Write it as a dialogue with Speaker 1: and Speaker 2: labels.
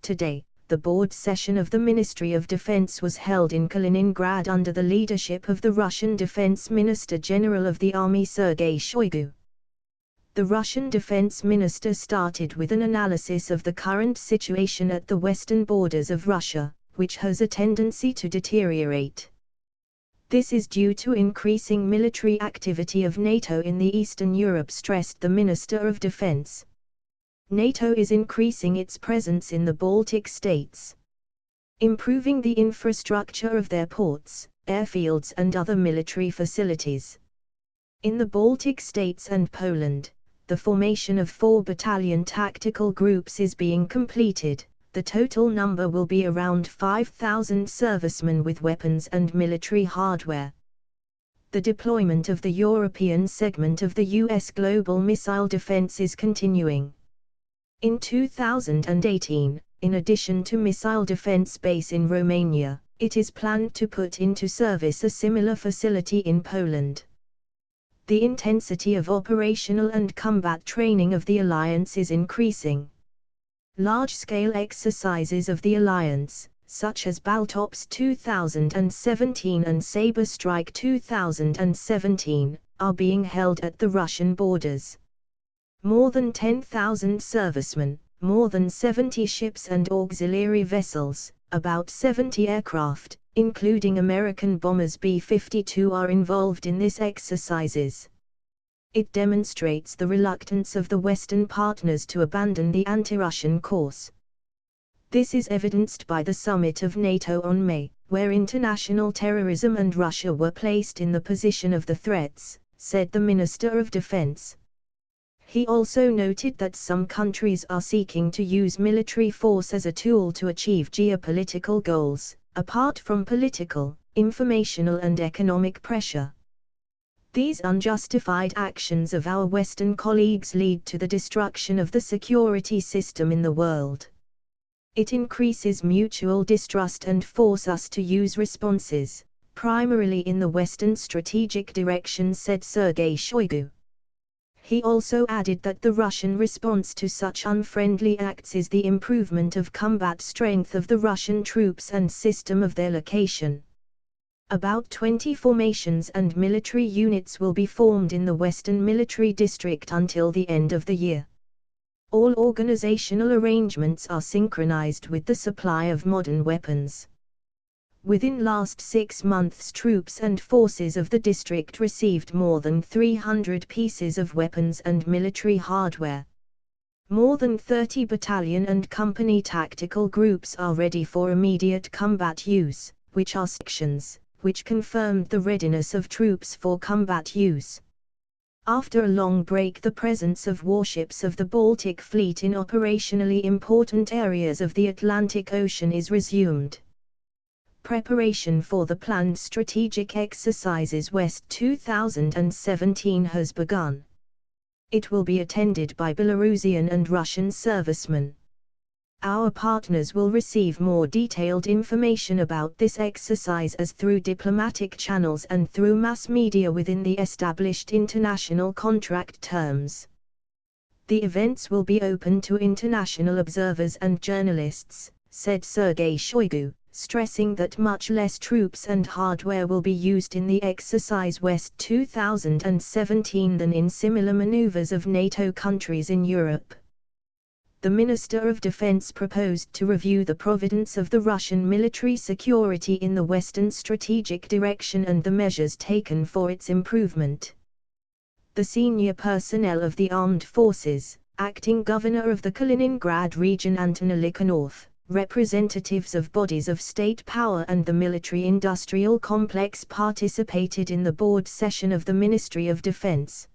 Speaker 1: Today, the board session of the Ministry of Defense was held in Kaliningrad under the leadership of the Russian Defense Minister General of the Army Sergei Shoigu. The Russian Defense Minister started with an analysis of the current situation at the western borders of Russia, which has a tendency to deteriorate. This is due to increasing military activity of NATO in the Eastern Europe, stressed the Minister of Defense. NATO is increasing its presence in the Baltic states, improving the infrastructure of their ports, airfields and other military facilities. In the Baltic states and Poland, the formation of 4 battalion tactical groups is being completed. The total number will be around 5,000 servicemen with weapons and military hardware. The deployment of the European segment of the U.S. global missile defense is continuing. In 2018, in addition to missile defense base in Romania, it is planned to put into service a similar facility in Poland. The intensity of operational and combat training of the alliance is increasing. Large-scale exercises of the alliance, such as Baltops 2017 and Sabre Strike 2017, are being held at the Russian borders. More than 10,000 servicemen, more than 70 ships and auxiliary vessels, about 70 aircraft, including American bombers B-52, are involved in these exercises. It demonstrates the reluctance of the Western partners to abandon the anti-Russian course. This is evidenced by the summit of NATO on May, where international terrorism and Russia were placed in the position of the threats, said the Minister of Defense. He also noted that some countries are seeking to use military force as a tool to achieve geopolitical goals, apart from political, informational and economic pressure. These unjustified actions of our Western colleagues lead to the destruction of the security system in the world. It increases mutual distrust and force us to use responses, primarily in the Western strategic direction, said Sergei Shoigu. He also added that the Russian response to such unfriendly acts is the improvement of combat strength of the Russian troops and system of their location. About 20 formations and military units will be formed in the Western Military District until the end of the year. All organizational arrangements are synchronized with the supply of modern weapons. Within last 6 months, troops and forces of the district received more than 300 pieces of weapons and military hardware. More than 30 battalion and company tactical groups are ready for immediate combat use, which are sections, which confirmed the readiness of troops for combat use. After a long break, the presence of warships of the Baltic Fleet in operationally important areas of the Atlantic Ocean is resumed. Preparation for the planned strategic exercises West 2017 has begun. It will be attended by Belarusian and Russian servicemen. Our partners will receive more detailed information about this exercise as through diplomatic channels and through mass media within the established international contract terms. The events will be open to international observers and journalists, said Sergei Shoigu, stressing that much less troops and hardware will be used in the exercise West 2017 than in similar maneuvers of NATO countries in Europe. The Minister of Defense proposed to review the providence of the Russian military security in the Western strategic direction and the measures taken for its improvement. The senior personnel of the armed forces, acting governor of the Kaliningrad region Anton Likanov, representatives of bodies of state power and the military-industrial complex participated in the board session of the Ministry of Defense.